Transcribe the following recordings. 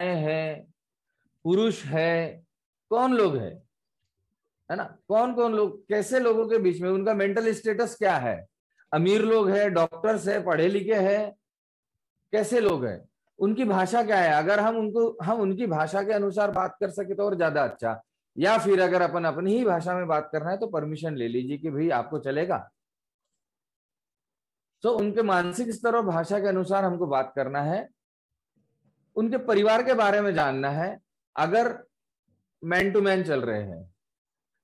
है, पुरुष है, कौन लोग है ना, कौन कौन लोग, कैसे लोगों के बीच में उनका मेंटल स्टेटस क्या है, अमीर लोग है, डॉक्टर्स है, पढ़े लिखे हैं, कैसे लोग हैं, उनकी भाषा क्या है। अगर हम उनकी भाषा के अनुसार बात कर सके तो और ज्यादा अच्छा, या फिर अगर अपन अपनी ही भाषा में बात करना है तो परमिशन ले लीजिए कि भाई आपको चलेगा। तो उनके मानसिक स्तर और भाषा के अनुसार हमको बात करना है। उनके परिवार के बारे में जानना है। अगर मैन टू मैन चल रहे हैं,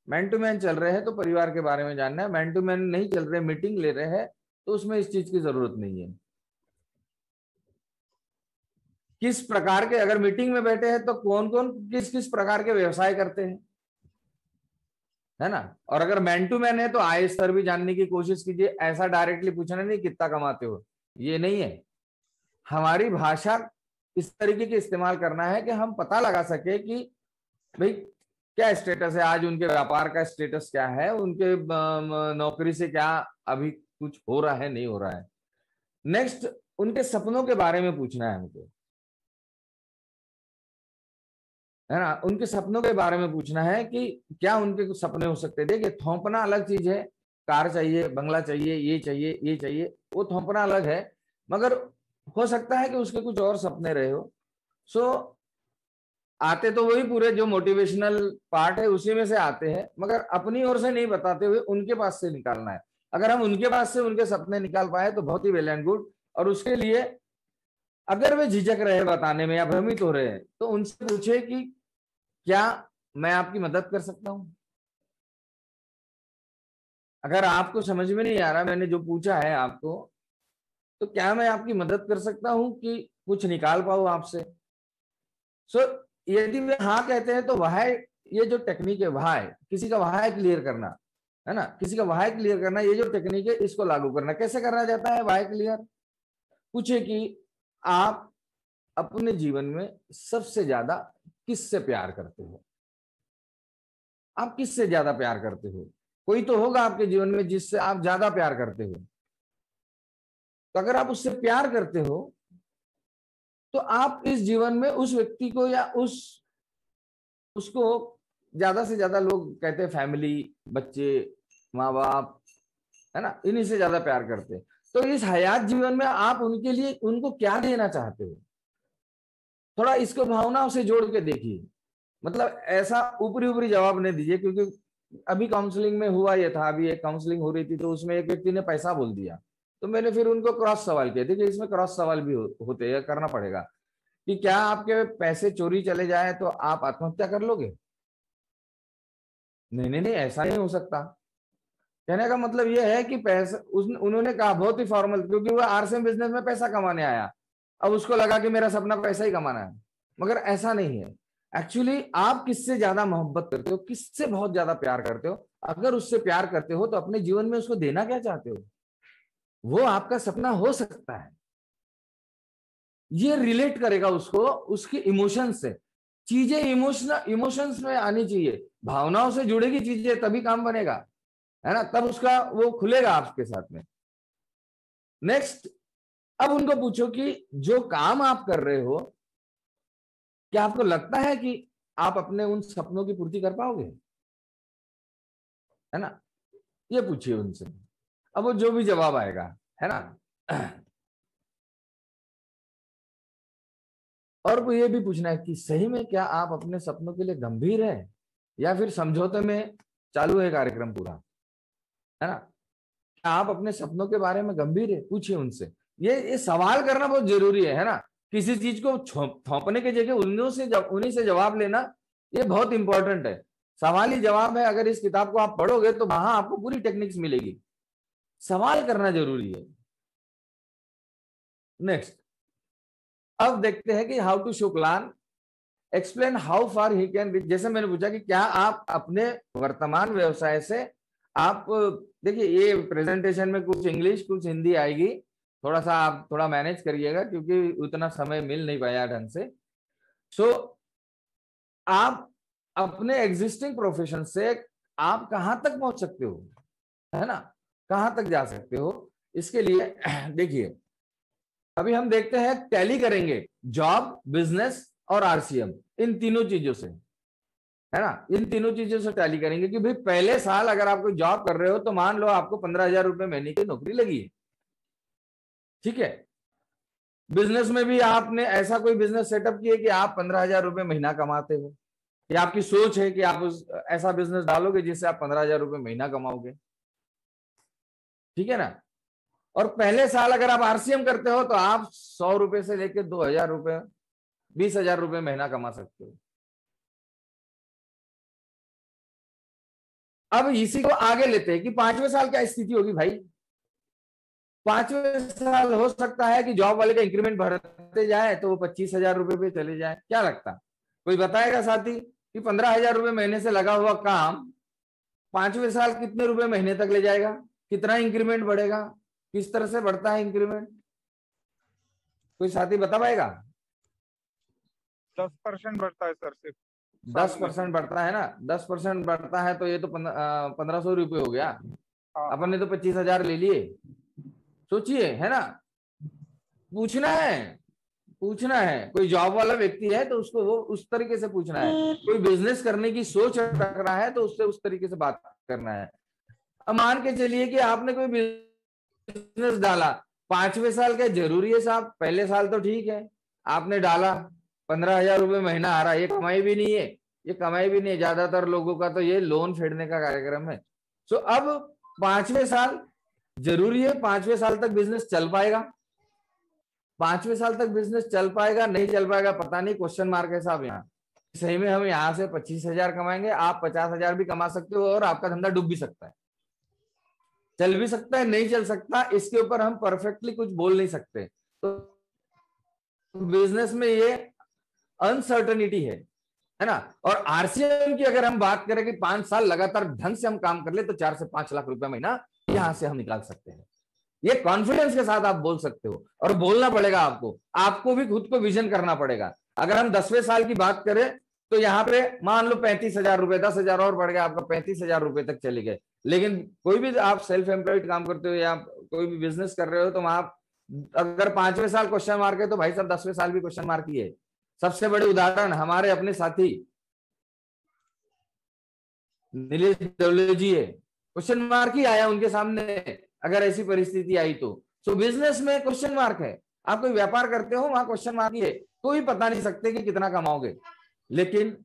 मैन टू मैन चल रहे हैं तो परिवार के बारे में जानना है। मैन टू मैन नहीं चल रहे, मीटिंग ले रहे हैं, तो उसमें इस चीज की जरूरत नहीं है। किस प्रकार के, अगर मीटिंग में बैठे हैं तो कौन कौन किस किस प्रकार के व्यवसाय करते हैं, है ना। और अगर मैन टू मैन है तो आय स्तर भी जानने की कोशिश कीजिए। ऐसा डायरेक्टली पूछना नहीं कितना कमाते हो, ये नहीं है। हमारी भाषा इस तरीके के इस्तेमाल करना है कि हम पता लगा सके कि भाई क्या स्टेटस है आज, उनके व्यापार का स्टेटस क्या है, उनके नौकरी से क्या अभी कुछ हो रहा है, नहीं हो रहा है। नेक्स्ट, उनके सपनों के बारे में पूछना है हमको, है ना। उनके सपनों के बारे में पूछना है कि क्या उनके कुछ सपने हो सकते हैं। देखिए, थोपना अलग चीज है, कार चाहिए, बंगला चाहिए, ये चाहिए, ये चाहिए, वो थोपना अलग है। मगर हो सकता है कि उसके कुछ और सपने रहे हो। सो आते तो वही पूरे जो मोटिवेशनल पार्ट है उसी में से आते हैं, मगर अपनी ओर से नहीं बताते हुए उनके पास से निकालना है। अगर हम उनके पास से उनके सपने निकाल पाए तो बहुत ही वेल एंड गुड। और उसके लिए अगर वे झिझक रहे बताने में या भ्रमित हो रहे हैं तो उनसे पूछे कि क्या मैं आपकी मदद कर सकता हूं। अगर आपको समझ में नहीं आ रहा मैंने जो पूछा है आपको, तो क्या मैं आपकी मदद कर सकता हूं कि कुछ निकाल पाऊं आपसे। सो यदि वे हाँ कहते हैं तो वह, ये जो टेक्निक है वह है, किसी का वह क्लियर करना, है ना, किसी का वह क्लियर करना, ये जो टेक्निक है इसको लागू करना। कैसे करना जाता है वह क्लियर। पूछे कि आप अपने जीवन में सबसे ज्यादा किससे प्यार करते हो। आप किससे ज्यादा प्यार करते हो। कोई तो होगा आपके जीवन में जिससे आप ज्यादा प्यार करते हो। तो अगर आप उससे प्यार करते हो तो आप इस जीवन में उस व्यक्ति को या उसको, ज्यादा से ज्यादा लोग कहते हैं फैमिली, बच्चे, माँ बाप, है ना, इन्हीं से ज्यादा प्यार करते हैं। तो इस हयात जीवन में आप उनके लिए उनको क्या देना चाहते हो, थोड़ा इसको भावनाओं से जोड़ के देखिए। मतलब ऐसा ऊपरी ऊपरी जवाब नहीं दीजिए, क्योंकि अभी काउंसलिंग में हुआ ये था, अभी एक काउंसलिंग हो रही थी तो उसमें एक व्यक्ति ने पैसा बोल दिया, तो मैंने फिर उनको क्रॉस सवाल किए थे कि इसमें क्रॉस सवाल भी होते हैं, करना पड़ेगा कि क्या आपके पैसे चोरी चले जाए तो आप आत्महत्या कर लोगे। नहीं नहीं नहीं, ऐसा नहीं हो सकता। कहने का मतलब यह है कि पैसा उन्होंने कहा बहुत ही फॉर्मल, क्योंकि वो आरसीएम बिजनेस में पैसा कमाने आया, अब उसको लगा कि मेरा सपना पैसा ही कमाना है। मगर ऐसा नहीं है। एक्चुअली आप किससे ज्यादा मोहब्बत करते हो, किससे बहुत ज्यादा प्यार करते हो। अगर उससे प्यार करते हो तो अपने जीवन में उसको देना क्या चाहते हो, वो आपका सपना हो सकता है। ये रिलेट करेगा उसको, उसके इमोशन से। चीजें इमोशंस में आनी चाहिए, भावनाओं से जुड़ेगी चीजें तभी काम बनेगा, है ना, तब उसका वो खुलेगा आपके साथ में। नेक्स्ट, अब उनको पूछो कि जो काम आप कर रहे हो क्या आपको लगता है कि आप अपने उन सपनों की पूर्ति कर पाओगे, है ना। ये पूछिए उनसे, अब वो जो भी जवाब आएगा, है ना। और वो ये भी पूछना है कि सही में क्या आप अपने सपनों के लिए गंभीर हैं या फिर समझौते में चालू है कार्यक्रम पूरा, है ना। क्या आप अपने सपनों के बारे में गंभीर है, पूछिए उनसे। ये सवाल करना बहुत जरूरी है ना। किसी चीज को थोपने की जगह उन्हीं से जवाब लेना, ये बहुत इंपॉर्टेंट है। सवाल ही जवाब है। अगर इस किताब को आप पढ़ोगे तो वहां आपको पूरी टेक्निक्स मिलेगी। सवाल करना जरूरी है। नेक्स्ट, अब देखते हैं कि how to show plan, explain how far he can reach. जैसे मैंने पूछा कि क्या आप अपने वर्तमान व्यवसाय से आप, देखिए ये प्रेजेंटेशन में कुछ इंग्लिश कुछ हिंदी आएगी, थोड़ा सा आप थोड़ा मैनेज करिएगा क्योंकि उतना समय मिल नहीं पाया ढंग से। सो आप अपने एग्जिस्टिंग प्रोफेशन से आप कहां तक पहुंच सकते हो, है ना, कहां तक जा सकते हो। इसके लिए देखिए, अभी हम देखते हैं टैली करेंगे जॉब, बिजनेस और आरसीएम, इन तीनों चीजों से, है ना, इन तीनों चीजों से टैली करेंगे कि भाई पहले साल अगर आप कोई जॉब कर रहे हो तो मान लो आपको 15,000 रुपए महीने की नौकरी लगी है, ठीक है। बिजनेस में भी आपने ऐसा कोई बिजनेस सेटअप किया कि आप 15,000 रुपए महीना कमाते हो, या आपकी सोच है कि आप ऐसा बिजनेस डालोगे जिससे आप 15,000 रुपए महीना कमाओगे, ठीक है ना। और पहले साल अगर आप आरसीएम करते हो तो आप 100 रुपए से लेकर 2,000 रुपए, 20,000 रुपए महीना कमा सकते हो। अब इसी को आगे लेते हैं कि 5वें साल क्या स्थिति होगी भाई। 5वें साल हो सकता है कि जॉब वाले का इंक्रीमेंट बढ़ते जाए तो वो 25,000 रुपए पे चले जाए। क्या लगता, कोई बताएगा साथी कि 15,000 रुपए महीने से लगा हुआ काम 5वें साल कितने रुपए महीने तक ले जाएगा, कितना इंक्रीमेंट बढ़ेगा, किस तरह से बढ़ता है इंक्रीमेंट, कोई साथी बता पाएगा? 10% बढ़ता है सर, सिर्फ 10% बढ़ता है ना, 10% बढ़ता है तो ये तो 1,500 रुपये हो गया। अपन ने तो 25,000 ले लिए, सोचिए, है ना। पूछना है, पूछना है, कोई जॉब वाला व्यक्ति है तो उसको वो उस तरीके से पूछना है, कोई बिजनेस करने की सोच रख रहा है तो उससे उस तरीके से बात करना है। अब मान के चलिए कि आपने कोई बिजनेस डाला, 5वें साल क्या जरूरी है साहब, पहले साल तो ठीक है आपने डाला, 15,000 रुपए महीना आ रहा है, ये कमाई भी नहीं है, ये कमाई भी नहीं है, ज्यादातर लोगों का तो ये लोन फेडने का कार्यक्रम है। सो अब 5वें साल जरूरी है, 5वें साल तक बिजनेस चल पाएगा, 5वें साल तक बिजनेस चल पाएगा नहीं चल पाएगा पता नहीं, क्वेश्चन मार्क है साहब। यहाँ सही में हम यहाँ से 25,000 कमाएंगे, आप 50,000 भी कमा सकते हो और आपका धंधा डूब भी सकता है, चल भी सकता है, नहीं चल सकता, इसके ऊपर हम परफेक्टली कुछ बोल नहीं सकते। तो बिजनेस में ये अनसर्टनिटी है ना। और आरसीएम की अगर हम बात करें कि 5 साल लगातार ढंग से हम काम कर ले तो 4 से 5 लाख रुपए महीना यहां से हम निकाल सकते हैं, ये कॉन्फिडेंस के साथ आप बोल सकते हो। और बोलना पड़ेगा आपको, आपको भी खुद को विजन करना पड़ेगा। अगर हम 10वें साल की बात करें तो यहाँ पे मान लो 35,000 रुपए, 10,000 और बढ़ गया आपका, 35,000 रुपए तक चले गए। लेकिन कोई भी आप सेल्फ एम्प्लॉयड काम करते हो या कोई भी बिजनेस कर रहे हो तो आप अगर 5वें साल क्वेश्चन मार्क है तो भाई साहब 10वें साल भी क्वेश्चन मार्क ही है। सबसे बड़े उदाहरण हमारे अपने साथी नीलेश डोले जी है, क्वेश्चन मार्क ही आया उनके सामने अगर ऐसी परिस्थिति आई तो। सो बिजनेस में क्वेश्चन मार्क है, आप कोई व्यापार करते हो वहां क्वेश्चन मार्क ही है, कोई पता नहीं सकते कि कितना कमाओगे। लेकिन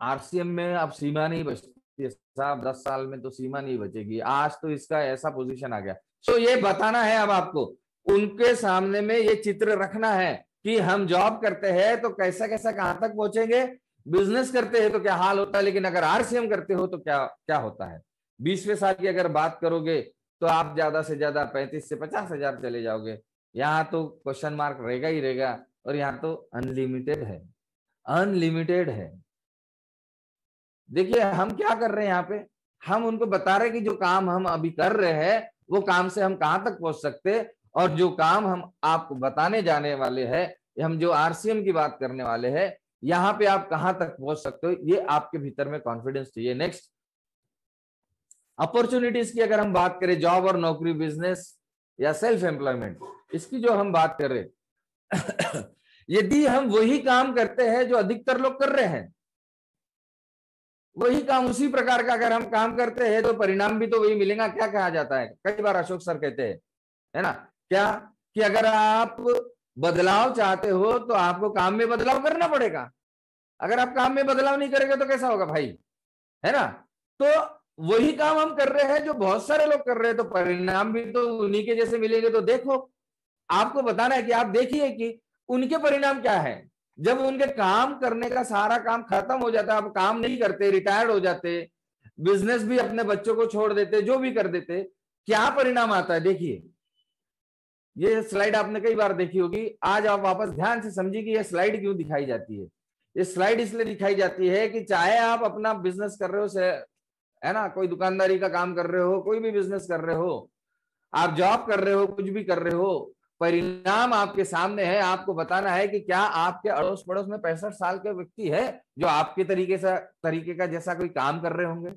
आरसीएम में अब सीमा नहीं बचती साहब, 10 साल में तो सीमा नहीं बचेगी, आज तो इसका ऐसा पोजीशन आ गया। सो ये बताना है अब आपको, उनके सामने में ये चित्र रखना है कि हम जॉब करते हैं तो कैसा कैसा कहां तक पहुंचेंगे, बिजनेस करते हैं तो क्या हाल होता है, लेकिन अगर आरसीएम करते हो तो क्या क्या होता है। 20वें साल की अगर बात करोगे तो आप ज्यादा से ज्यादा 35 से 50,000 चले जाओगे, यहाँ तो क्वेश्चन मार्क रहेगा ही रहेगा। और यहाँ तो अनलिमिटेड है, अनलिमिटेड है। देखिए हम क्या कर रहे हैं यहाँ पे, हम उनको बता रहे हैं कि जो काम हम अभी कर रहे हैं वो काम से हम कहां तक पहुंच सकते, और जो काम हम आपको बताने जाने वाले हैं, हम जो आरसीएम की बात करने वाले हैं, यहां पे आप कहां तक पहुंच सकते हो, ये आपके भीतर में कॉन्फिडेंस चाहिए। नेक्स्ट, अपॉर्चुनिटीज की अगर हम बात करें, जॉब और नौकरी, बिजनेस या सेल्फ एम्प्लॉयमेंट, इसकी जो हम बात कर रहे यदि हम वही काम करते हैं जो अधिकतर लोग कर रहे हैं, वही काम उसी प्रकार का अगर हम काम करते हैं तो परिणाम भी तो वही मिलेगा। क्या कहा जाता है, कई बार अशोक सर कहते हैं, है ना, क्या कि अगर आप बदलाव चाहते हो तो आपको काम में बदलाव करना पड़ेगा, अगर आप काम में बदलाव नहीं करेंगे तो कैसा होगा भाई, है ना। तो वही काम हम कर रहे हैं जो बहुत सारे लोग कर रहे हैं, तो परिणाम भी तो उन्हीं के जैसे मिलेंगे। तो देखो, आपको बताना है कि आप देखिए कि उनके परिणाम क्या है। जब उनके काम करने का सारा काम खत्म हो जाता है, आप काम नहीं करते, रिटायर्ड हो जाते, बिजनेस भी अपने बच्चों को छोड़ देते, जो भी कर देते, क्या परिणाम आता है। देखिए ये स्लाइड आपने कई बार देखी होगी, आज आप वापस ध्यान से समझिए कि ये स्लाइड क्यों दिखाई जाती है। ये स्लाइड इसलिए दिखाई जाती है कि चाहे आप अपना बिजनेस कर रहे हो, है ना, कोई दुकानदारी का काम कर रहे हो, कोई भी बिजनेस कर रहे हो, आप जॉब कर रहे हो, कुछ भी कर रहे हो, परिणाम आपके सामने है। आपको बताना है कि क्या आपके अड़ोस पड़ोस में 65 साल के व्यक्ति है जो आपके तरीके का जैसा कोई काम कर रहे होंगे।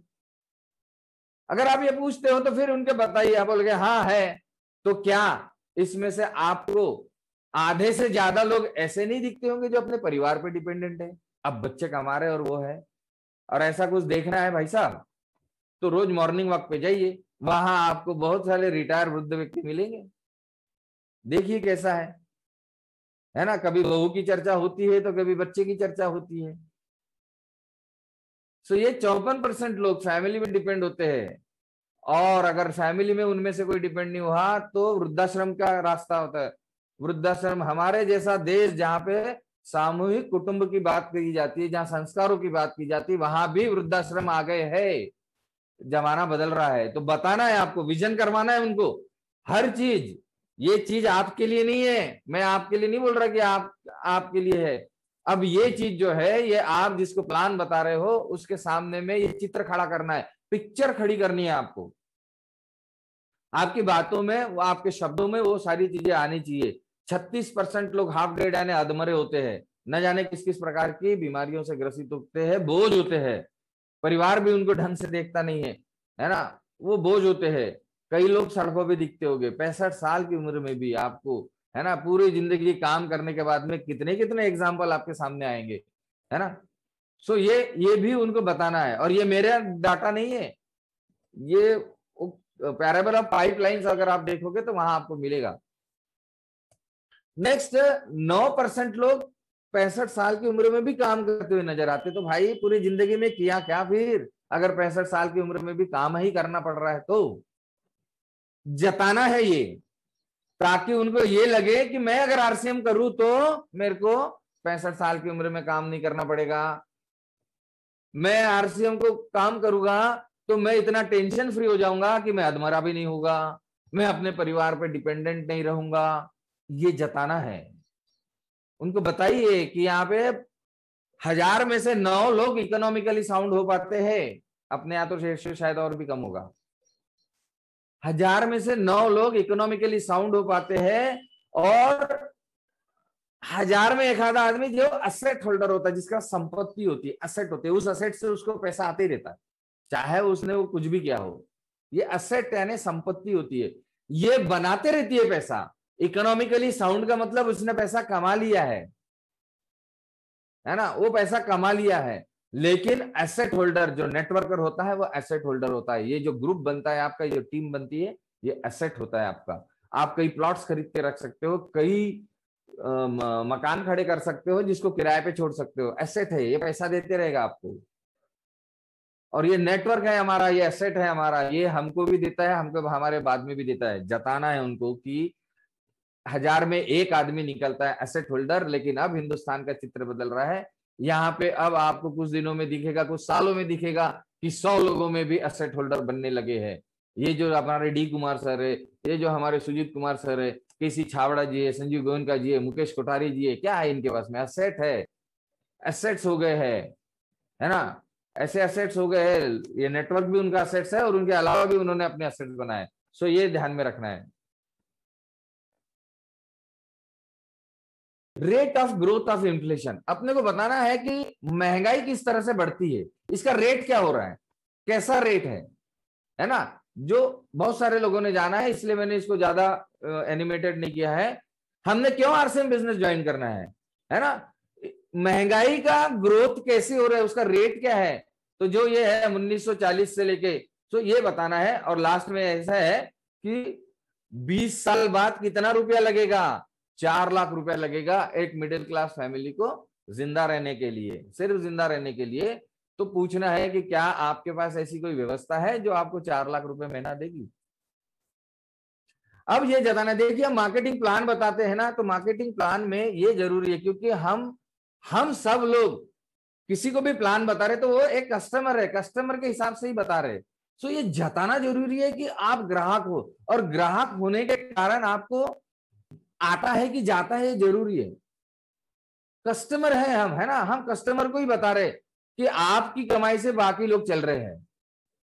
अगर आप ये पूछते हो तो फिर उनके बताइए, आप बोलोगे हाँ है, तो क्या इसमें से आपको आधे से ज्यादा लोग ऐसे नहीं दिखते होंगे जो अपने परिवार पे डिपेंडेंट है, अब बच्चे कमा रहे और वो है। और ऐसा कुछ देखना है भाई साहब तो रोज मॉर्निंग वॉक पे जाइए, वहां आपको बहुत सारे रिटायर वृद्ध व्यक्ति मिलेंगे, देखिए कैसा है ना। कभी बहू की चर्चा होती है तो कभी बच्चे की चर्चा होती है। सो ये 54% लोग फैमिली में डिपेंड होते हैं, और अगर फैमिली में उनमें से कोई डिपेंड नहीं हुआ तो वृद्धाश्रम का रास्ता होता है। वृद्धाश्रम हमारे जैसा देश जहाँ पे सामूहिक कुटुंब की बात कही जाती है, जहाँ संस्कारों की बात की जाती है, वहां भी वृद्धाश्रम आ गए हैं। जमाना बदल रहा है तो बताना है आपको, विजन करवाना है उनको हर चीज। ये चीज आपके लिए नहीं है, मैं आपके लिए नहीं बोल रहा कि आपके लिए है। अब ये चीज जो है, ये आप जिसको प्लान बता रहे हो उसके सामने में ये चित्र खड़ा करना है, पिक्चर खड़ी करनी है आपको। आपकी बातों में, वो आपके शब्दों में वो सारी चीजें आनी चाहिए। 36% लोग हाफ डेड यानी अधमरे होते हैं, न जाने किस किस प्रकार की बीमारियों से ग्रसित होते हैं, बोझ होते हैं, परिवार भी उनको ढंग से देखता नहीं है ना, वो बोझ होते हैं। कई लोग सड़कों पे दिखते होंगे 65 साल की उम्र में भी आपको, है ना, पूरी जिंदगी काम करने के बाद में कितने कितने एग्जाम्पल आपके सामने आएंगे, है ना। सो ये भी उनको बताना है। और ये मेरा डाटा नहीं है, ये पैराबल ऑफ पाइपलाइंस अगर आप देखोगे तो वहां आपको मिलेगा। नेक्स्ट, 9% लोग 65 साल की उम्र में भी काम करते हुए नजर आते। तो भाई पूरी जिंदगी में किया क्या फिर, अगर 65 साल की उम्र में भी काम ही करना पड़ रहा है तो जताना है ये, ताकि उनको ये लगे कि मैं अगर आरसीएम करूं तो मेरे को 65 साल की उम्र में काम नहीं करना पड़ेगा, मैं आरसीएम को काम करूंगा तो मैं इतना टेंशन फ्री हो जाऊंगा कि मैं अधमरा भी नहीं होगा, मैं अपने परिवार पे डिपेंडेंट नहीं रहूंगा। ये जताना है उनको। बताइए कि यहाँ पे 1000 में से 9 लोग इकोनॉमिकली साउंड हो पाते हैं, अपने यहाँ तो रेशियो शायद और भी कम होगा। 1000 में से 9 लोग इकोनॉमिकली साउंड हो पाते हैं, और 1000 में एक आधा आदमी जो असेट होल्डर होता है, जिसका संपत्ति होती है, असेट होती है, उस असेट से उसको पैसा आते ही रहता है, चाहे उसने वो कुछ भी किया हो। ये असेट यानी संपत्ति होती है, ये बनाते रहती है पैसा। इकोनॉमिकली साउंड का मतलब उसने पैसा कमा लिया है ना, वो पैसा कमा लिया है। लेकिन एसेट होल्डर जो नेटवर्कर होता है वो एसेट होल्डर होता है। ये जो ग्रुप बनता है आपका, जो टीम बनती है, ये एसेट होता है आपका। आप कई प्लॉट्स खरीद के रख सकते हो, कई मकान खड़े कर सकते हो, जिसको किराए पे छोड़ सकते हो, एसेट है, ये पैसा देते रहेगा आपको। और ये नेटवर्क है हमारा, ये एसेट है हमारा, ये हमको भी देता है, हमको हमारे बाद में भी देता है। जताना है उनको कि 1000 में एक आदमी निकलता है एसेट होल्डर। लेकिन अब हिंदुस्तान का चित्र बदल रहा है। यहाँ पे अब आपको कुछ दिनों में दिखेगा, कुछ सालों में दिखेगा कि 100 लोगों में भी एसेट होल्डर बनने लगे हैं। ये जो हमारे डी कुमार सर है, ये जो हमारे सुजीत कुमार सर है, केसी छाबड़ा जी है, संजीव गोयनका जी है, मुकेश कोठारी जी है, क्या है इनके पास में? एसेट है, एसेट्स हो गए हैं, है ना। ऐसे एसेट्स हो गए हैं, ये नेटवर्क भी उनका एसेट्स है और उनके अलावा भी उन्होंने अपने एसेट्स बनाए। सो ये ध्यान में रखना है। Rate of growth of inflation, अपने को बताना है कि महंगाई किस तरह से बढ़ती है, इसका रेट क्या हो रहा है, कैसा रेट है ना। जो बहुत सारे लोगों ने जाना है, इसलिए मैंने इसको ज्यादा एनिमेटेड नहीं किया है। हमने क्यों आरसीएम बिजनेस ज्वाइन करना है ना। महंगाई का ग्रोथ कैसे हो रहा है, उसका रेट क्या है, तो जो ये है 1940 से लेके, तो ये बताना है। और लास्ट में ऐसा है कि 20 साल बाद कितना रुपया लगेगा, 4 लाख रुपया लगेगा एक मिडिल क्लास फैमिली को जिंदा रहने के लिए, सिर्फ जिंदा रहने के लिए। तो पूछना है कि क्या आपके पास ऐसी कोई व्यवस्था है जो आपको 4 लाख रुपए महीना देगी। अब ये जताना, देखिए हम मार्केटिंग प्लान बताते हैं ना, तो मार्केटिंग प्लान में ये जरूरी है, क्योंकि हम सब लोग किसी को भी प्लान बता रहे तो वो एक कस्टमर है, कस्टमर के हिसाब से ही बता रहे। सो ये जताना जरूरी है कि आप ग्राहक हो, और ग्राहक होने के कारण आपको आता है कि जाता है, ये जरूरी है। कस्टमर है हम, है ना, हम कस्टमर को ही बता रहे कि आपकी कमाई से बाकी लोग चल रहे हैं।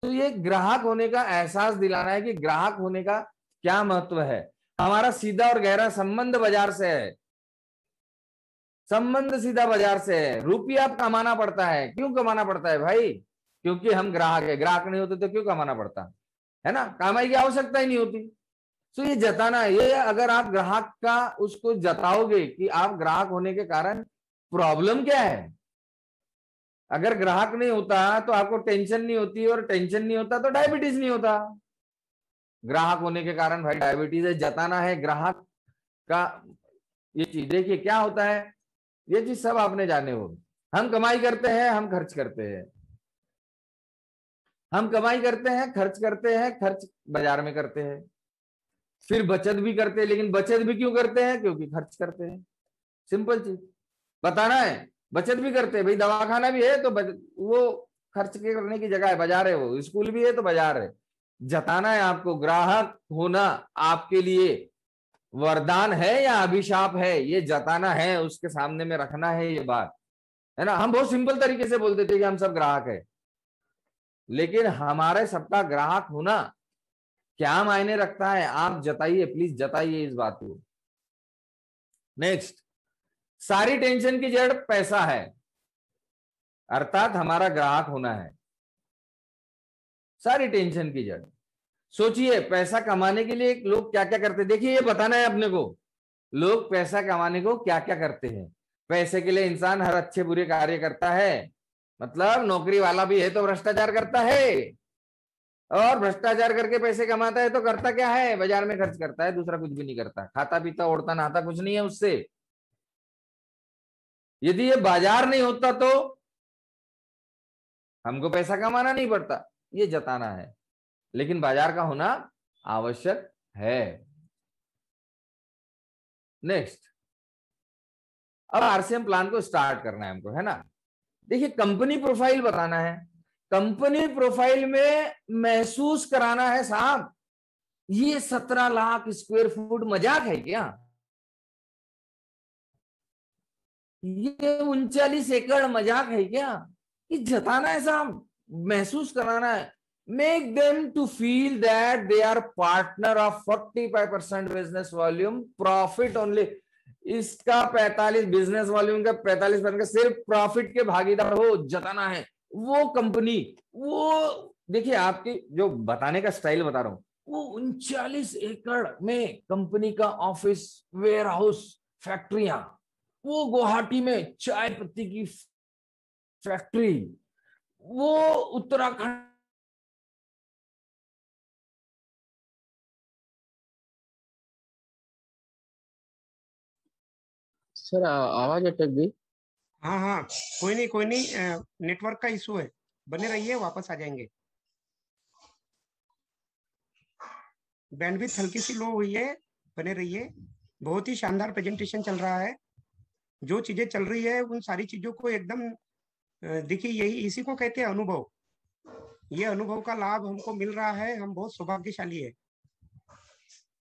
तो ये ग्राहक होने का एहसास दिलाना है कि ग्राहक होने का क्या महत्व है। हमारा सीधा और गहरा संबंध बाजार से है, संबंध सीधा बाजार से है। रुपया कमाना पड़ता है, क्यों कमाना पड़ता है भाई? क्योंकि हम ग्राहक है, ग्राहक नहीं होते तो क्यों कमाना पड़ता है ना, कमाई की आवश्यकता ही नहीं होती। तो ये जताना है। ये अगर आप ग्राहक का उसको जताओगे कि आप ग्राहक होने के कारण प्रॉब्लम क्या है। अगर ग्राहक नहीं होता तो आपको टेंशन नहीं होती, और टेंशन नहीं होता तो डायबिटीज नहीं होता। ग्राहक होने के कारण भाई डायबिटीज है, जताना है ग्राहक का। ये चीज देखिए क्या होता है, ये चीज सब आपने जाने हो। हम कमाई करते हैं, हम खर्च करते हैं, हम कमाई करते हैं, खर्च करते हैं, खर्च बाजार में करते हैं, फिर बचत भी करते हैं। लेकिन बचत भी क्यों करते हैं? क्योंकि खर्च करते हैं। सिंपल चीज बताना है। बचत भी करते हैं भाई, दवाखाना भी है तो वो खर्च करने की जगह है, बाजार है। वो स्कूल भी है तो बाजार है। जताना है आपको। ग्राहक होना आपके लिए वरदान है या अभिशाप है, ये जताना है, उसके सामने में रखना है ये बात, है ना। हम बहुत सिंपल तरीके से बोलते थे कि हम सब ग्राहक है, लेकिन हमारे सबका ग्राहक होना क्या मायने रखता है, आप जताइए, प्लीज जताइए इस बात को। नेक्स्ट, सारी टेंशन की जड़ पैसा है, अर्थात हमारा ग्राहक होना है सारी टेंशन की जड़। सोचिए पैसा कमाने के लिए लोग क्या क्या करते हैं। देखिए ये बताना है अपने को, लोग पैसा कमाने को क्या क्या करते हैं। पैसे के लिए इंसान हर अच्छे बुरे कार्य करता है। मतलब नौकरी वाला भी है तो भ्रष्टाचार करता है, और भ्रष्टाचार करके पैसे कमाता है तो करता क्या है? बाजार में खर्च करता है, दूसरा कुछ भी नहीं करता। खाता पीता ओढ़ता नहाता कुछ नहीं है उससे। यदि ये बाजार नहीं होता तो हमको पैसा कमाना नहीं पड़ता, ये जताना है। लेकिन बाजार का होना आवश्यक है। नेक्स्ट, अब आरसीएम प्लान को स्टार्ट करना है हमको, है ना। देखिए कंपनी प्रोफाइल बताना है। कंपनी प्रोफाइल में महसूस कराना है साहब, ये 17 लाख स्क्वायर फुट मजाक है क्या? ये 39 एकड़ मजाक है क्या? ये जताना है साहब, महसूस कराना है। Make them to feel that they are partner of 45% business volume, profit only. इसका 45 बिजनेस वॉल्यूम का 45% का सिर्फ प्रॉफिट के भागीदार हो, जताना है। वो कंपनी, वो देखिए आपकी जो बताने का स्टाइल बता रहा हूं, वो 39 एकड़ में कंपनी का ऑफिस, वेयर हाउस, फैक्ट्रियां, वो गुवाहाटी में चाय पत्ती की फैक्ट्री, वो उत्तराखंड। सर आवाज अटक गई। हाँ हाँ, कोई नहीं, नेटवर्क का इशू है। बने रहिए, वापस आ जाएंगे। बैंडविड्थ हल्की सी लो हुई है, बने रहिए। बहुत ही शानदार प्रेजेंटेशन चल रहा है। जो चीजें चल रही है उन सारी चीजों को एकदम देखिए, यही इसी को कहते हैं अनुभव। ये अनुभव का लाभ हमको मिल रहा है, हम बहुत सौभाग्यशाली है।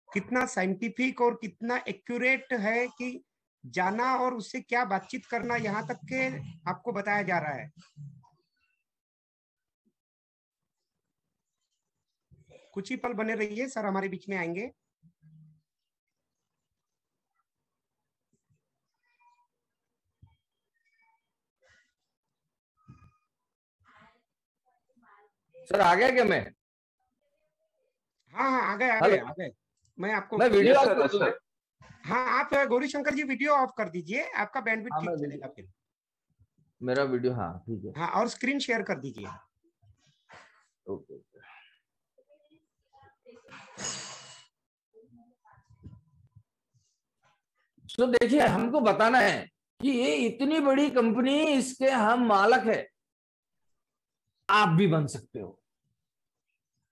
कितना साइंटिफिक और कितना एक्यूरेट है कि जाना और उससे क्या बातचीत करना, यहाँ तक के आपको बताया जा रहा है। कुछ ही पल बने रहिए, सर हमारे बीच में आएंगे। सर आ गया क्या मैं? हाँ हाँ, आ गए। मैं आपको वीडियो ऑफ कर दूं? हाँ, आप गौरी शंकर जी वीडियो ऑफ कर दीजिए, आपका बैंडविड्थ ठीक चलेगा फिर। मेरा वीडियो, हाँ ठीक है। हाँ, और स्क्रीन शेयर कर दीजिए। ओके। तो देखिए हमको बताना है कि ये इतनी बड़ी कंपनी, इसके हम मालक है, आप भी बन सकते हो।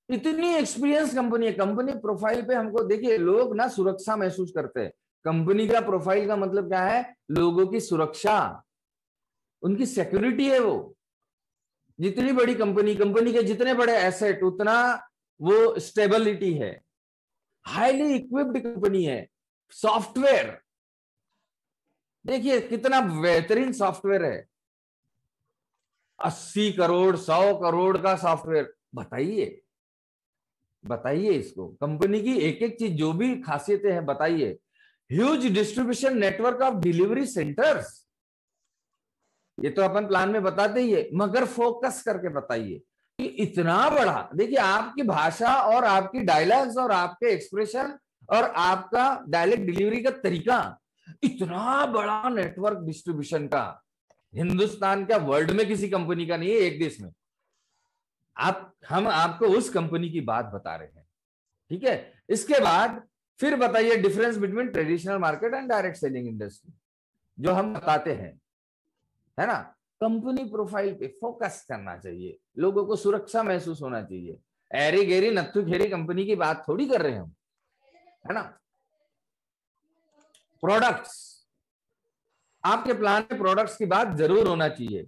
इतनी एक्सपीरियंस कंपनी है। कंपनी प्रोफाइल पे हमको देखिए, लोग ना सुरक्षा महसूस करते हैं। कंपनी का प्रोफाइल का मतलब क्या है? लोगों की सुरक्षा, उनकी सिक्योरिटी है वो। जितनी बड़ी कंपनी, कंपनी के जितने बड़े एसेट, उतना वो स्टेबिलिटी है। हाईली इक्विप्ड कंपनी है। सॉफ्टवेयर देखिए कितना बेहतरीन सॉफ्टवेयर है। 80 करोड़ 100 करोड़ का सॉफ्टवेयर। बताइए बताइए इसको, कंपनी की एक एक चीज, जो भी खासियतें हैं बताइए। Huge distribution network of delivery centres, ये तो अपन प्लान में बताते ही है, मगर फोकस करके बताइए कि इतना बड़ा। देखिए आपकी भाषा और आपकी डायलॉग्स और आपके एक्सप्रेशन और आपका डायरेक्ट डिलीवरी का तरीका, इतना बड़ा नेटवर्क डिस्ट्रीब्यूशन का हिंदुस्तान का वर्ल्ड में किसी कंपनी का नहीं है, एक देश में। हम आपको उस कंपनी की बात बता रहे हैं, ठीक है। इसके बाद फिर बताइए difference between traditional market and direct selling industry, जो हम बताते हैं, है ना। कंपनी प्रोफाइल पे फोकस करना चाहिए, लोगों को सुरक्षा महसूस होना चाहिए। एरी गेरी नत्थु खेरी कंपनी की बात थोड़ी कर रहे हैं हम, है ना। प्रोडक्ट्स, आपके प्लान में प्रोडक्ट्स की बात जरूर होना चाहिए।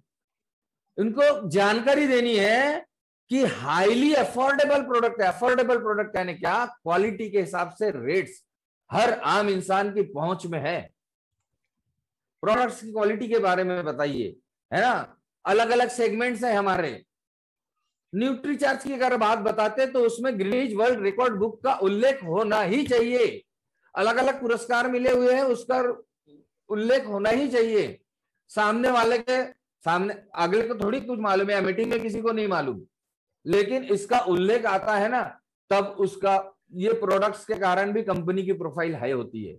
उनको जानकारी देनी है कि हाईली अफोर्डेबल प्रोडक्ट है। अफोर्डेबल प्रोडक्ट यानी क्या? क्वालिटी के हिसाब से रेट्स हर आम इंसान की पहुंच में है। प्रोडक्ट्स की क्वालिटी के बारे में बताइए, है ना। अलग अलग सेगमेंट्स हैं हमारे। न्यूट्रीचार्ज की अगर बात बताते तो उसमें ग्रीनिच वर्ल्ड रिकॉर्ड बुक का उल्लेख होना ही चाहिए। अलग अलग पुरस्कार मिले हुए हैं, उसका उल्लेख होना ही चाहिए। सामने वाले के सामने, अगले को थोड़ी कुछ मालूम है, मीटिंग में किसी को नहीं मालूम, लेकिन इसका उल्लेख आता है ना, तब उसका ये प्रोडक्ट्स के कारण भी कंपनी की प्रोफाइल हाई होती है।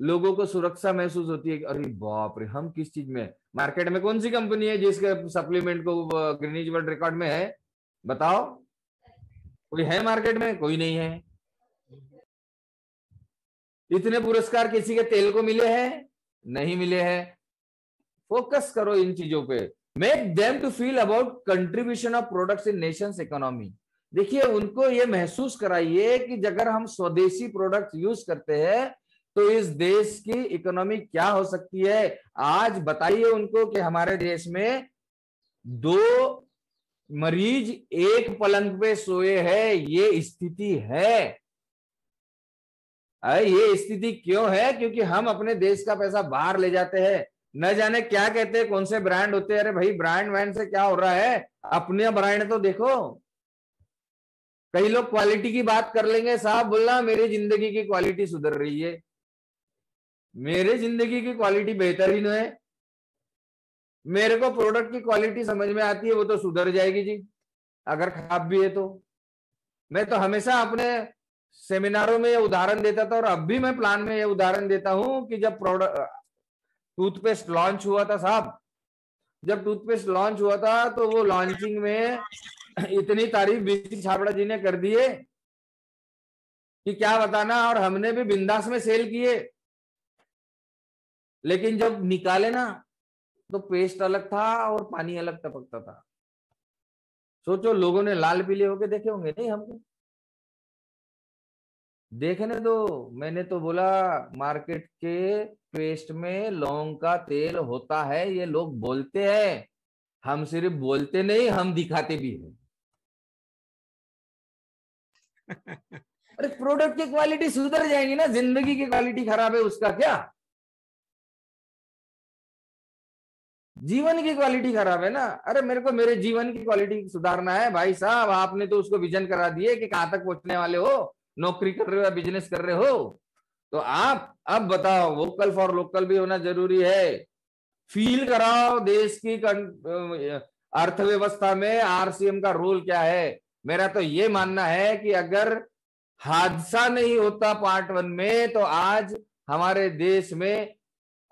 लोगों को सुरक्षा महसूस होती है कि अरे बाप रे, हम किस चीज में, मार्केट में कौन सी कंपनी है जिसके सप्लीमेंट को ग्रीनिच वर्ल्ड रिकॉर्ड में है? बताओ, कोई है मार्केट में? कोई नहीं है। इतने पुरस्कार किसी के तेल को मिले हैं? नहीं मिले हैं। फोकस करो इन चीजों पे। Make them to feel about contribution of products in nations economy. देखिए, उनको ये महसूस कराइए कि अगर हम स्वदेशी प्रोडक्ट यूज करते हैं तो इस देश की इकोनॉमी क्या हो सकती है। आज बताइए उनको कि हमारे देश में 2 मरीज एक पलंग पे सोए हैं, ये स्थिति है। ये स्थिति क्यों है? क्योंकि हम अपने देश का पैसा बाहर ले जाते हैं, न जाने क्या कहते हैं, कौन से ब्रांड होते हैं। अरे भाई, ब्रांड वैंड से क्या हो रहा है? अपने ब्रांड तो देखो। कई लोग क्वालिटी की बात कर लेंगे, साहब बोलना मेरी जिंदगी की क्वालिटी सुधर रही है। मेरे जिंदगी की क्वालिटी बेहतरीन है, मेरे को प्रोडक्ट की क्वालिटी समझ में आती है, वो तो सुधर जाएगी जी अगर खराब भी है तो। मैं तो हमेशा अपने सेमिनारों में ये उदाहरण देता था और अब भी मैं प्लान में ये उदाहरण देता हूं कि जब प्रोडक्ट टूथपेस्ट लॉन्च हुआ था साहब, जब टूथपेस्ट लॉन्च हुआ था तो वो लॉन्चिंग में इतनी तारीफ बीसी छाबड़ा जी ने कर दिए कि क्या बताना, और हमने भी बिंदास में सेल किए। लेकिन जब निकाले ना तो पेस्ट अलग था और पानी अलग टपकता था। सोचो, लोगों ने लाल पीले होके देखे होंगे? नहीं, हमको देखने दो। मैंने तो बोला मार्केट के पेस्ट में लौंग का तेल होता है, ये लोग बोलते हैं। हम सिर्फ बोलते नहीं, हम दिखाते भी हैं। अरे प्रोडक्ट की क्वालिटी सुधर जाएगी ना, जिंदगी की क्वालिटी खराब है उसका क्या? जीवन की क्वालिटी खराब है ना। अरे मेरे को मेरे जीवन की क्वालिटी सुधारना है भाई साहब। आपने तो उसको विजन करा दिए कि कहां तक पहुंचने वाले हो, नौकरी कर रहे हो या बिजनेस कर रहे हो। तो आप अब बताओ, वोकल फॉर लोकल भी होना जरूरी है। फील कराओ देश की अर्थव्यवस्था में आरसीएम का रोल क्या है। मेरा तो ये मानना है कि अगर हादसा नहीं होता पार्ट 1 में तो आज हमारे देश में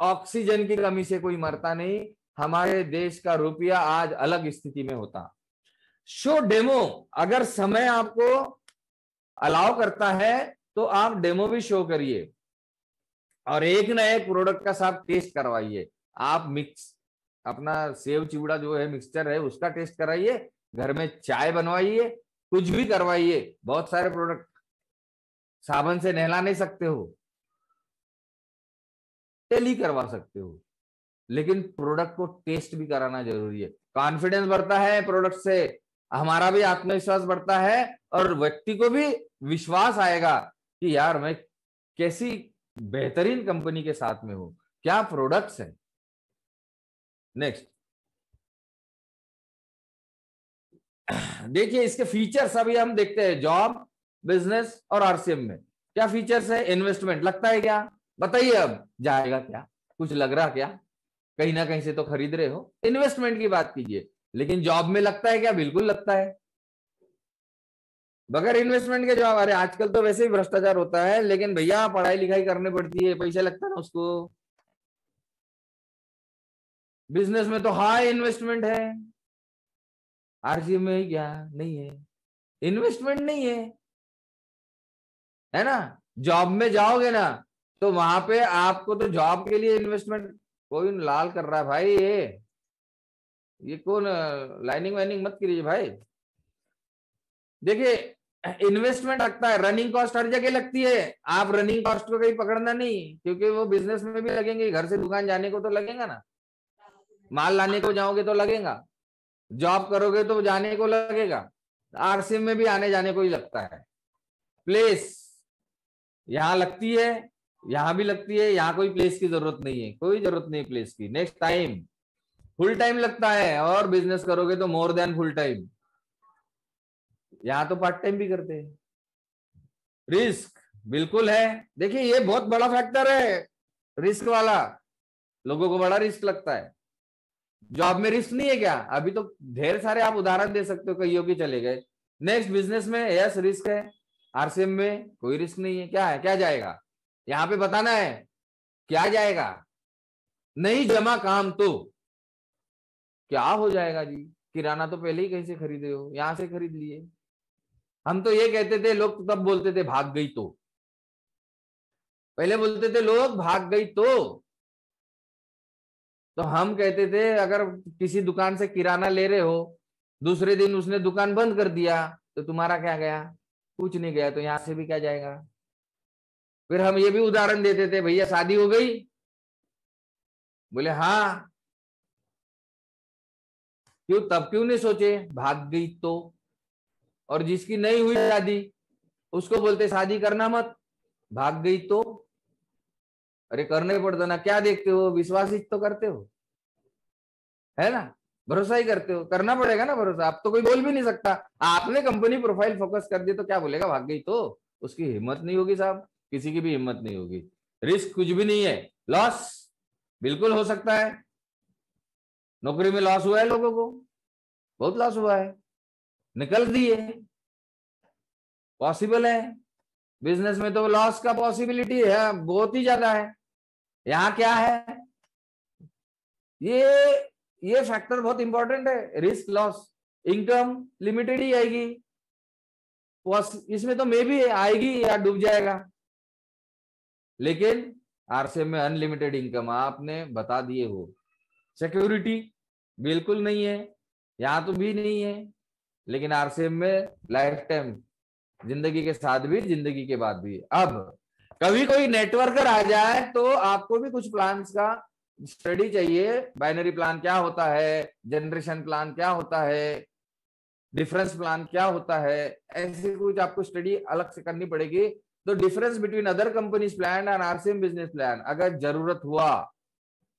ऑक्सीजन की कमी से कोई मरता नहीं, हमारे देश का रुपया आज अलग स्थिति में होता। शो डेमो, अगर समय आपको अलाउ करता है तो आप डेमो भी शो करिए और एक ना एक प्रोडक्ट का साथ टेस्ट करवाइए। आप मिक्स अपना सेव चिवड़ा जो है मिक्सचर है उसका टेस्ट कराइए, घर में चाय बनवाइए, कुछ भी करवाइए। बहुत सारे प्रोडक्ट, साबुन से नहला नहीं सकते हो, तेल ही करवा सकते हो, लेकिन प्रोडक्ट को टेस्ट भी कराना जरूरी है। कॉन्फिडेंस बढ़ता है प्रोडक्ट से, हमारा भी आत्मविश्वास बढ़ता है और व्यक्ति को भी विश्वास आएगा कि यार मैं कैसी बेहतरीन कंपनी के साथ में हूं, क्या प्रोडक्ट्स हैं। नेक्स्ट देखिए, इसके फीचर्स अभी हम देखते हैं। जॉब, बिजनेस और आरसीएम में क्या फीचर्स है? इन्वेस्टमेंट लगता है क्या? बताइए, अब जाएगा क्या? कुछ लग रहा क्या? कहीं ना कहीं से तो खरीद रहे हो। इन्वेस्टमेंट की बात कीजिए। लेकिन जॉब में लगता है क्या? बिल्कुल लगता है। बगैर इन्वेस्टमेंट के जॉब, अरे आजकल तो वैसे ही भ्रष्टाचार होता है, लेकिन भैया पढ़ाई लिखाई करनी पड़ती है, पैसा लगता है ना उसको। बिजनेस में तो हाई इन्वेस्टमेंट है, आरसीएम में ही क्या नहीं है, इन्वेस्टमेंट नहीं है ना। जॉब में जाओगे ना तो वहां पे आपको तो जॉब के लिए इन्वेस्टमेंट, कोई लाल कर रहा है भाई, ये कौन, लाइनिंग वाइनिंग मत कीजिए भाई। देखिए इन्वेस्टमेंट लगता है, रनिंग कॉस्ट हर जगह लगती है, आप रनिंग कॉस्ट को कहीं पकड़ना नहीं, क्योंकि वो बिजनेस में भी लगेंगे, घर से दुकान जाने को तो लगेगा ना, माल लाने को जाओगे तो लगेगा, जॉब करोगे तो जाने को लगेगा, आरसीएम में भी आने जाने को ही लगता है। प्लेस यहां लगती है, यहां भी लगती है, यहां कोई प्लेस की जरूरत नहीं है, कोई जरूरत नहीं प्लेस की। नेक्स्ट टाइम फुल टाइम लगता है, और बिजनेस करोगे तो मोर देन फुल टाइम, यहां तो पार्ट टाइम भी करते हैं। रिस्क बिल्कुल है, देखिए ये बहुत बड़ा फैक्टर है रिस्क वाला, लोगों को बड़ा रिस्क लगता है। जॉब में रिस्क नहीं है क्या? अभी तो ढेर सारे आप उदाहरण दे सकते हो, कईयों की चले गए। नेक्स्ट बिजनेस में यस रिस्क है, आरसीएम में कोई रिस्क नहीं है। क्या है, क्या जाएगा, यहां पे बताना है क्या जाएगा। नहीं जमा काम तो क्या हो जाएगा जी, किराना तो पहले ही कहीं से खरीदे हो, यहां से खरीद लिए। हम तो ये कहते थे, लोग तो तब बोलते थे भाग गई तो, पहले बोलते थे लोग भाग गई तो हम कहते थे अगर किसी दुकान से किराना ले रहे हो, दूसरे दिन उसने दुकान बंद कर दिया तो तुम्हारा क्या गया, कुछ नहीं गया, तो यहां से भी क्या जाएगा। फिर हम ये भी उदाहरण देते थे, भैया शादी हो गई, बोले हाँ, क्यों, तब क्यों नहीं सोचे भाग गई तो। और जिसकी नहीं हुई शादी उसको बोलते शादी करना मत, भाग गई तो। अरे करने पड़ता ना, क्या देखते हो, विश्वास ही तो करते हो, है ना, भरोसा ही करते हो, करना पड़ेगा ना भरोसा। आप तो कोई बोल भी नहीं सकता, आपने कंपनी प्रोफाइल फोकस कर दी तो क्या बोलेगा भाग गई तो, उसकी हिम्मत नहीं होगी साहब, किसी की भी हिम्मत नहीं होगी। रिस्क कुछ भी नहीं है, लॉस बिल्कुल हो सकता है। नौकरी में लॉस हुआ है लोगों को, बहुत लॉस हुआ है, निकल दिए, पॉसिबल है। बिजनेस में तो लॉस का पॉसिबिलिटी है बहुत ही ज्यादा है। यहां क्या है, ये फैक्टर बहुत इंपॉर्टेंट है, रिस्क लॉस। इनकम लिमिटेड ही आएगी, इसमें तो मे भी आएगी या डूब जाएगा, लेकिन आरसीएम में अनलिमिटेड इनकम आपने बता दिए हो। सिक्योरिटी बिल्कुल नहीं है, यहां तो भी नहीं है, लेकिन आरसीएम में लाइफ टाइम, जिंदगी के साथ भी जिंदगी के बाद भी। अब कभी कोई नेटवर्कर आ जाए तो आपको भी कुछ प्लान्स का स्टडी चाहिए, बाइनरी प्लान क्या होता है, जनरेशन प्लान क्या होता है, डिफरेंस प्लान क्या होता है, ऐसे कुछ आपको स्टडी अलग से करनी पड़ेगी। तो difference between other companies plan and RCM business plan, अगर जरूरत हुआ,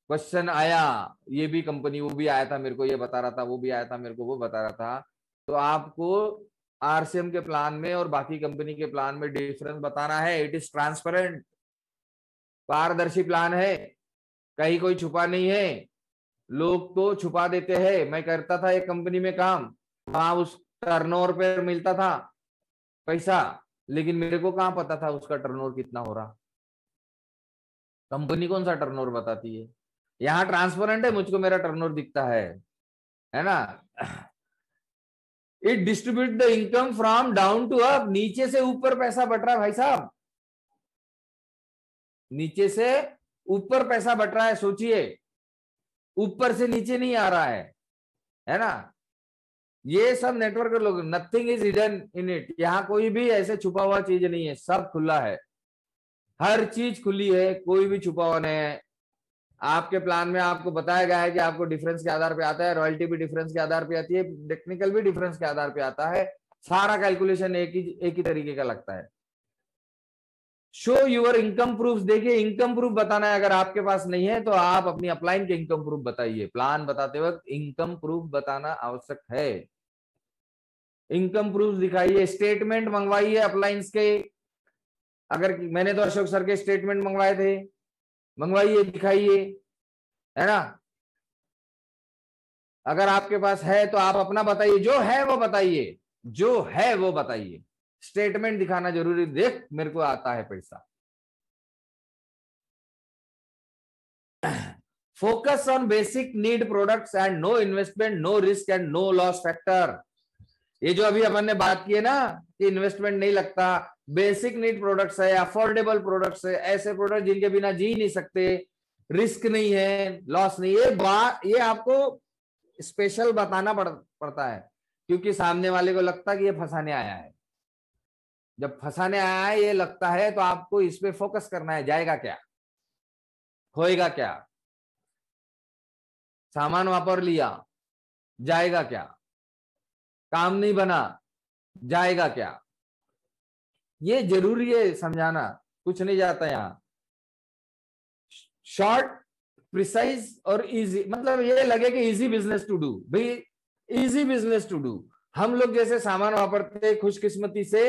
क्वेश्चन आया, ये भी कंपनी, वो भी आया था मेरे को ये बता रहा था, वो भी आया था मेरे को वो बता रहा था, तो आपको आरसीएम के प्लान में और बाकी कंपनी के प्लान में डिफरेंस बताना है। इट इज ट्रांसपेरेंट, पारदर्शी प्लान है, कहीं कोई छुपा नहीं है। लोग तो छुपा देते हैं। मैं करता था एक कंपनी में काम, वहां उस टर्नओवर पे मिलता था पैसा, लेकिन मेरे को कहां पता था उसका टर्नओवर कितना हो रहा, कंपनी कौन सा टर्नओवर बताती है। यहाँ ट्रांसपेरेंट है, मुझको मेरा टर्नओवर दिखता है ना। It distribute the income from down to up, नीचे से ऊपर पैसा बट रहा है भाई साहब, नीचे से ऊपर पैसा बट रहा है, सोचिए, ऊपर से नीचे नहीं आ रहा है ना। ये सब नेटवर्क लोग, nothing is hidden in it, यहाँ कोई भी ऐसे छुपा हुआ चीज नहीं है, सब खुला है, हर चीज खुली है, कोई भी छुपा हुआ नहीं है। आपके प्लान में आपको बताया गया है कि आपको डिफरेंस के आधार पे आता है, रॉयल्टी भी डिफरेंस के आधार पे आती है, टेक्निकल भी डिफरेंस के आधार पे आता है, सारा कैलकुलेशन एक ही तरीके का लगता है। शो यूर इनकम प्रूफ, देखिए इनकम प्रूफ बताना है, अगर आपके पास नहीं है तो आप अपनी अपलाइन के इनकम प्रूफ बताइए। प्लान बताते वक्त इनकम प्रूफ बताना आवश्यक है, इनकम प्रूफ दिखाइए, स्टेटमेंट मंगवाइए अपलाइंस के। अगर मैंने तो अशोक सर के स्टेटमेंट मंगवाए थे, मंगवाइए, दिखाइए, है ना। अगर आपके पास है तो आप अपना बताइए, जो है वो बताइए, जो है वो बताइए। स्टेटमेंट दिखाना जरूरी, देख मेरे को आता है पैसा। Focus on basic need products and no investment, no risk and no loss factor. ये जो अभी अपन ने बात की है ना कि इन्वेस्टमेंट नहीं लगता, बेसिक नीड प्रोडक्ट्स है, अफोर्डेबल प्रोडक्ट्स है, ऐसे प्रोडक्ट जिनके बिना जी नहीं सकते, रिस्क नहीं है, लॉस नहीं। ये आपको स्पेशल बताना पड़ता है, क्योंकि सामने वाले को लगता है कि ये फंसाने आया है। जब फंसाने आया है ये लगता है तो आपको इस पे फोकस करना है, जाएगा क्या, होएगा क्या, सामान वापर लिया जाएगा क्या, काम नहीं बना जाएगा क्या। ये जरूरी है समझाना, कुछ नहीं जाता यहां। शॉर्ट, प्रिसाइज और इजी, मतलब ये लगे कि इजी बिजनेस टू डू, भाई इजी बिजनेस टू डू। हम लोग जैसे सामान वापरते, खुशकिस्मती से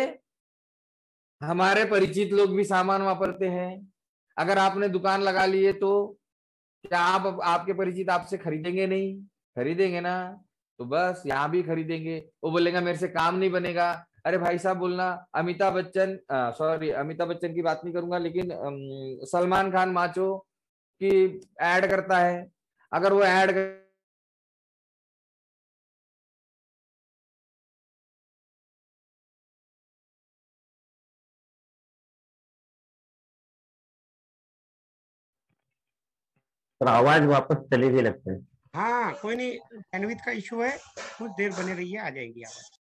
हमारे परिचित लोग भी सामान वापरते हैं। अगर आपने दुकान लगा ली है तो क्या आपके परिचित आपसे खरीदेंगे नहीं? खरीदेंगे ना। तो बस यहां भी खरीदेंगे। वो बोलेगा मेरे से काम नहीं बनेगा। अरे भाई साहब बोलना, अमिताभ बच्चन, सॉरी अमिताभ बच्चन की बात नहीं करूंगा, लेकिन सलमान खान माचो की एड करता है। अगर वो एड और आवाज वापस चली गई लगता है। हाँ कोई नहीं, बैंडविड्थ का इशू है, कुछ देर बने रहिए, आ जाएगी आवाज।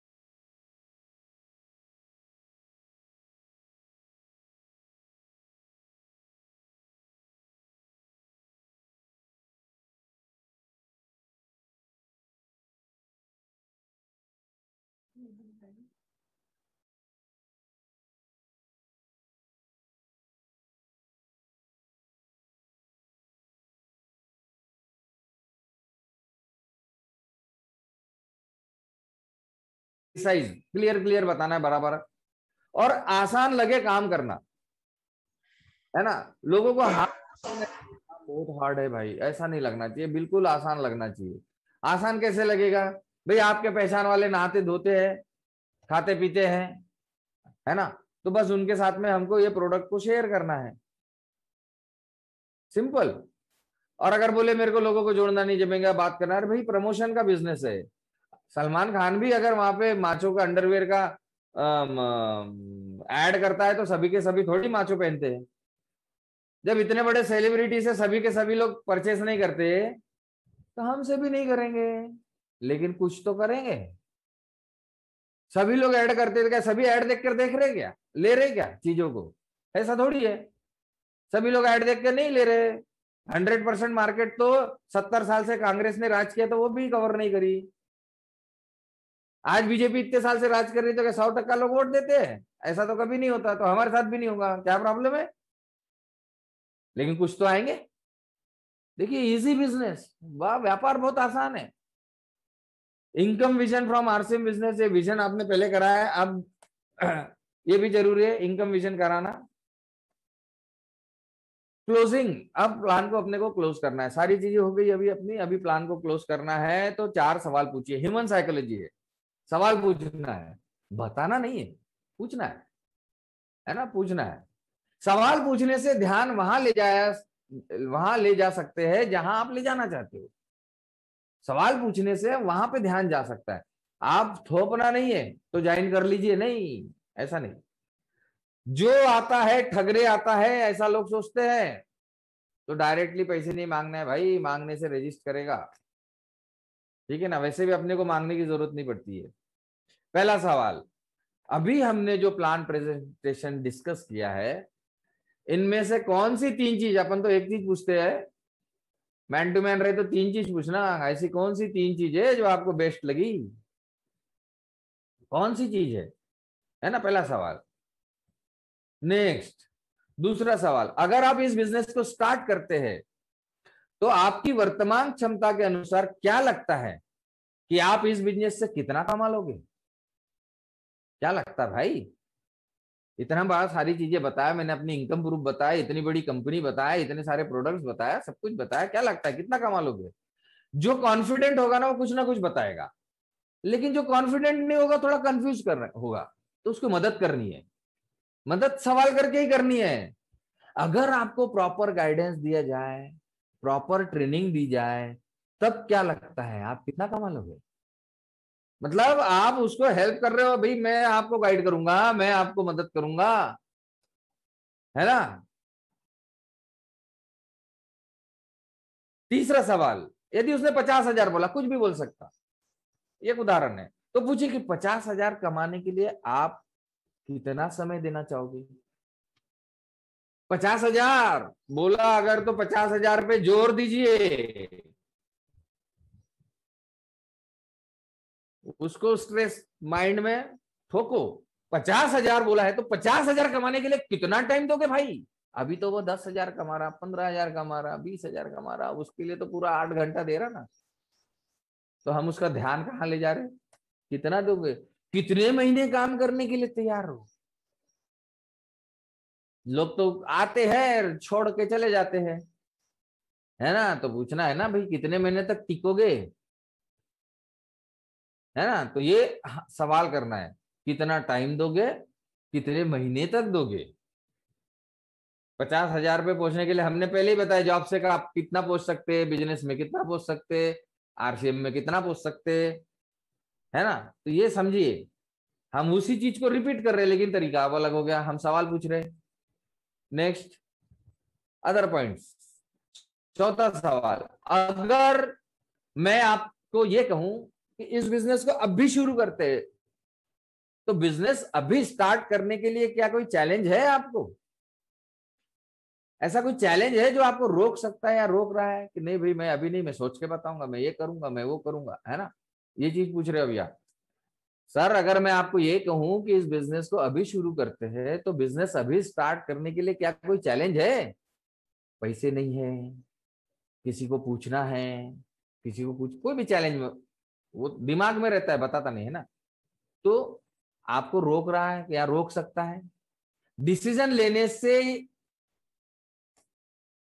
साइज क्लियर बताना है बराबर, और आसान लगे काम करना, है ना। लोगों को बहुत हार्ड है भाई, ऐसा नहीं लगना चाहिए, बिल्कुल आसान लगना चाहिए। आसान कैसे लगेगा भाई? आपके पहचान वाले नहाते धोते हैं, खाते पीते हैं, है ना, तो बस उनके साथ में हमको ये प्रोडक्ट को शेयर करना है, सिंपल। और अगर बोले मेरे को लोगों को जोड़ना नहीं जमेगा, बात करना, अरे भाई प्रमोशन का बिजनेस है। सलमान खान भी अगर वहां पे माचो का अंडरवेयर का ऐड करता है तो सभी के सभी थोड़ी माचो पहनते हैं। जब इतने बड़े सेलिब्रिटी से सभी के सभी लोग परचेस नहीं करते तो हमसे भी नहीं करेंगे, लेकिन कुछ तो करेंगे। सभी लोग ऐड करते थे क्या? सभी ऐड देखकर देख रहे क्या, ले रहे क्या चीजों को? ऐसा थोड़ी है, सभी लोग ऐड देख कर नहीं ले रहे। 100% मार्केट तो 70 साल से कांग्रेस ने राज किया तो वो भी कवर नहीं करी। आज बीजेपी इतने साल से राज कर रही तो क्या 100% लोग वोट देते हैं? ऐसा तो कभी नहीं होता, तो हमारे साथ भी नहीं होगा, क्या प्रॉब्लम है? लेकिन कुछ तो आएंगे। देखिए इजी बिजनेस, वाह, व्यापार बहुत आसान है। Income vision from RCM business, ये विजन आपने पहले कराया है, अब ये भी जरूरी है इनकम विजन कराना। क्लोजिंग, अब प्लान को अपने को क्लोज करना है। सारी चीजें हो गई अभी अपनी, अभी प्लान को क्लोज करना है। तो 4 सवाल पूछिए, ह्यूमन साइकोलॉजी है, सवाल पूछना है, बताना नहीं है, पूछना है ना, पूछना है। सवाल पूछने से ध्यान वहां ले जा सकते हैं जहां आप ले जाना चाहते हो। सवाल पूछने से वहां पे ध्यान जा सकता है। आप थोपना नहीं है तो ज्वाइन कर लीजिए, नहीं, ऐसा नहीं। जो आता है ठगरे आता है, ऐसा लोग सोचते हैं। तो डायरेक्टली पैसे नहीं मांगना है भाई, मांगने से रजिस्ट करेगा, ठीक है ना। वैसे भी अपने को मांगने की जरूरत नहीं पड़ती है। पहला सवाल, अभी हमने जो प्लान प्रेजेंटेशन डिस्कस किया है, इनमें से कौन सी 3 चीज, अपन तो एक चीज पूछते हैं, मैन टू मैन रहे तो 3 चीज पूछना, ऐसी कौन सी 3 चीज है जो आपको बेस्ट लगी, कौन सी चीज है ना, पहला सवाल। नेक्स्ट, दूसरा सवाल, अगर आप इस बिजनेस को स्टार्ट करते हैं तो आपकी वर्तमान क्षमता के अनुसार क्या लगता है कि आप इस बिजनेस से कितना कमा लोगे? क्या लगता है भाई? इतना बड़ा सारी चीजें बताया मैंने, अपनी इनकम प्रूफ बताया, इतनी बड़ी कंपनी बताया, इतने सारे प्रोडक्ट्स बताया, सब कुछ बताया, क्या लगता है कितना कमा लोगे? जो कॉन्फिडेंट होगा ना वो कुछ ना कुछ बताएगा, लेकिन जो कॉन्फिडेंट नहीं होगा थोड़ा कंफ्यूज कर होगा, तो उसको मदद करनी है, मदद सवाल करके ही करनी है। अगर आपको प्रॉपर गाइडेंस दिया जाए, प्रॉपर ट्रेनिंग दी जाए, तब क्या लगता है आप कितना कमा लोगे? मतलब आप उसको हेल्प कर रहे हो, भाई मैं आपको गाइड करूंगा, मैं आपको मदद करूंगा, है ना। तीसरा सवाल, यदि उसने 50,000 बोला, कुछ भी बोल सकता, एक उदाहरण है, तो पूछिए कि 50,000 कमाने के लिए आप कितना समय देना चाहोगे? 50,000 बोला अगर, तो 50,000 पे जोर दीजिए, उसको स्ट्रेस माइंड में ठोको। 50,000 बोला है तो 50,000 कमाने के लिए कितना टाइम दोगे भाई? अभी तो वो 10,000 कमा रहा, 15,000 कमा रहा, 20,000 कमा रहा, उसके लिए तो पूरा 8 घंटा दे रहा ना। तो हम उसका ध्यान कहाँ ले जा रहे? कितना दोगे? कितने महीने काम करने के लिए तैयार हो? लोग तो आते हैं छोड़ के चले जाते हैं, है ना। तो पूछना है ना भाई, कितने महीने तक टिकोगे, है ना। तो ये सवाल करना है, कितना टाइम दोगे, कितने महीने तक दोगे। 50,000 पे पहुंचने के लिए हमने पहले ही बताया, जॉब से का आप कितना पहुंच सकते हैं, बिजनेस में कितना पहुंच सकते, आरसीएम में कितना पहुंच सकते, है ना। तो ये समझिए, हम उसी चीज को रिपीट कर रहे हैं, लेकिन तरीका अब अलग हो गया, हम सवाल पूछ रहे हैं। Next, other points. चौथा सवाल, अगर मैं आपको ये कहूं कि इस बिजनेस को अभी शुरू करते हैं, तो बिजनेस अभी स्टार्ट करने के लिए क्या कोई चैलेंज है आपको? ऐसा कोई चैलेंज है जो आपको रोक सकता है या रोक रहा है कि नहीं भाई मैं अभी नहीं, मैं सोच के बताऊंगा, मैं ये करूंगा, मैं वो करूंगा, है ना। ये चीज पूछ रहे हो भैया। सर अगर मैं आपको ये कहूं कि इस बिजनेस को अभी शुरू करते हैं, तो बिजनेस अभी स्टार्ट करने के लिए क्या कोई चैलेंज है? पैसे नहीं है, किसी को पूछना है, किसी को कुछ, कोई भी चैलेंज में वो दिमाग में रहता है, बताता नहीं है ना। तो आपको रोक रहा है या रोक सकता है? डिसीजन लेने से,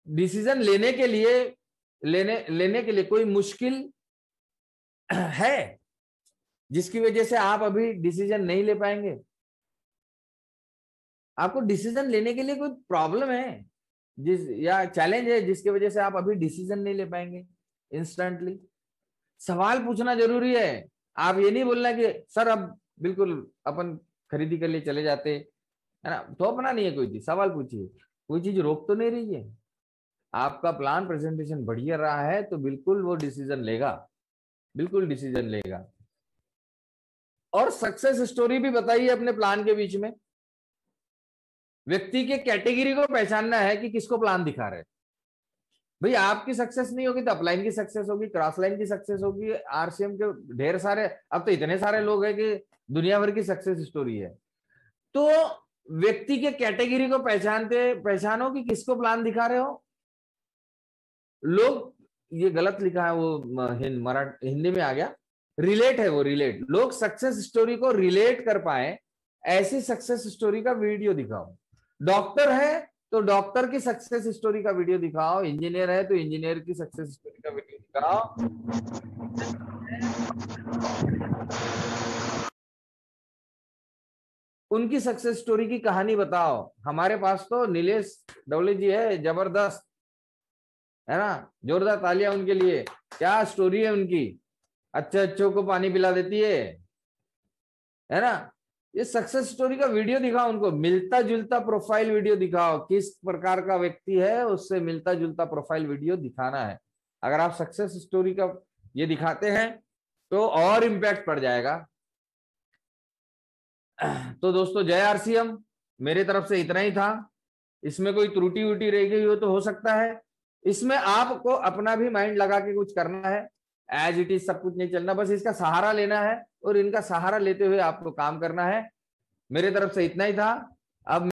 डिसीजन लेने के लिए कोई मुश्किल है जिसकी वजह से आप अभी डिसीजन नहीं ले पाएंगे? आपको डिसीजन लेने के लिए कोई प्रॉब्लम है जिस, या चैलेंज है जिसकी वजह से आप अभी डिसीजन नहीं ले पाएंगे इंस्टेंटली? सवाल पूछना जरूरी है। आप ये नहीं बोलना कि सर अब बिल्कुल अपन खरीदी के लिए चले जाते, है ना। तो अपना नहीं है कोई चीज, सवाल पूछिए। कोई चीज रोक तो नहीं रही है, आपका प्लान प्रेजेंटेशन बढ़िया रहा है तो बिल्कुल वो डिसीजन लेगा, बिल्कुल डिसीजन लेगा। और सक्सेस स्टोरी भी बताइए अपने प्लान के बीच में। व्यक्ति के कैटेगरी को पहचानना है कि किसको प्लान दिखा रहे। भाई आपकी सक्सेस नहीं होगी तो अपलाइन की सक्सेस होगी, क्रॉस लाइन की सक्सेस होगी, आरसीएम के ढेर सारे, अब तो इतने सारे लोग हैं कि दुनिया भर की सक्सेस स्टोरी है। तो व्यक्ति के कैटेगरी को पहचानो कि किसको प्लान दिखा रहे हो। लोग, ये गलत लिखा है वो, हिंदी में आ गया, रिलेट है वो, रिलेट। लोग सक्सेस स्टोरी को रिलेट कर पाए, ऐसी सक्सेस स्टोरी का वीडियो दिखाओ। डॉक्टर है तो डॉक्टर की सक्सेस स्टोरी का वीडियो दिखाओ, इंजीनियर है तो इंजीनियर की सक्सेस स्टोरी का वीडियो दिखाओ। उनकी सक्सेस स्टोरी की कहानी बताओ। हमारे पास तो नीलेश डोले जी है, जबरदस्त, है ना, जोरदार तालियां उनके लिए। क्या स्टोरी है उनकी, अच्छे अच्छों को पानी पिला देती है ना। ये सक्सेस स्टोरी का वीडियो दिखाओ उनको, मिलता जुलता प्रोफाइल वीडियो दिखाओ, किस प्रकार का व्यक्ति है उससे मिलता जुलता प्रोफाइल वीडियो दिखाना है। अगर आप सक्सेस स्टोरी का ये दिखाते हैं तो और इम्पैक्ट पड़ जाएगा। तो दोस्तों जय आरसीएम, मेरे तरफ से इतना ही था। इसमें कोई त्रुटि उटी रह गई हो तो हो सकता है, इसमें आपको अपना भी माइंड लगा के कुछ करना है। एज इट इज सब कुछ नहीं चलना, बस इसका सहारा लेना है और इनका सहारा लेते हुए आपको काम करना है। मेरे तरफ से इतना ही था। अब